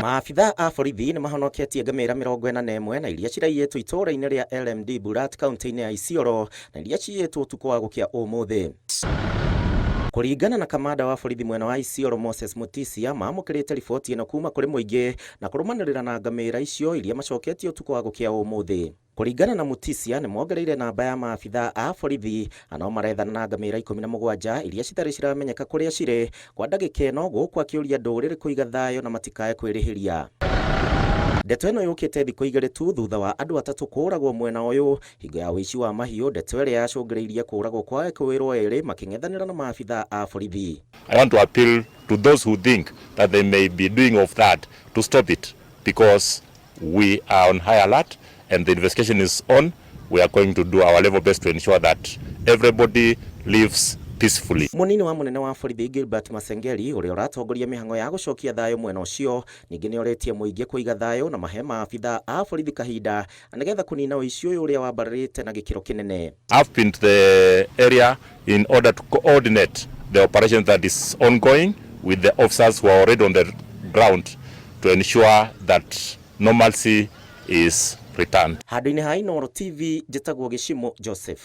Maabitha a borithi nĩ mahonoketie ngamĩra 41 na irĩa iraiyĩtwo itũũra-inĩ rĩa LMD Burat kaunti-inĩ ya Isiolo na irĩa ciyĩtwo ũtukũ wa gũkĩa ũmuthĩ. Kũringana na kamanda wa borithi mwena wa Isiolo Moses Mutisia, maamũkĩrĩte riboti ĩno kuma kũrĩ mũingĩ na kũrũmanĩrĩra na ngamĩra icio irĩa macoketio ũtukũ wa gũkĩa ũmuthĩ. Kũringana na Mutisia, nĩ mongereire namba ya maabitha a borithi no marethana na ngamĩra 17 irĩa citarĩ ciramenyeka kũrĩa cirĩ kwa ndagĩka ĩno, gũkũ akĩũria ndũrĩrĩ kũiga thayũ na matikae kwĩrĩhĩria. Ndeto ĩno yũkĩte thikũ igĩrĩ tu thutha wa andũ atatũ kũragwo mwena ũyũ hingo ya ũici wa mahiũ, ndeto ĩrĩa yacũngĩrĩirie kũragwo kwa ekũĩrwo erĩ makĩng'ethanĩra na maabitha a borithi. I want to appeal to those who think that they may be doing of that to stop it, because we are on high alert and the investigation is on. We are going to do our level best to ensure that everybody lives peacefully. Munini wa munene wa borithi Gilbert Masengeri ũrĩa ũratongoria mĩhang'o ya gũcokia thayũ mwena ũcio ningĩ nĩ oretie mũingĩ kũiga thayũ na mahe maabitha a borithi kahinda nĩgetha kũnina ũici ũyũ ũrĩa wambarĩte na gĩkĩro kĩnene. I've been to the area in order to coordinate the operation that is ongoing with the officers who are already on the ground to ensure that normalcy is returned. Handũ-inĩ ha Inooro TV, njĩtagwo Gĩcimo Joseph.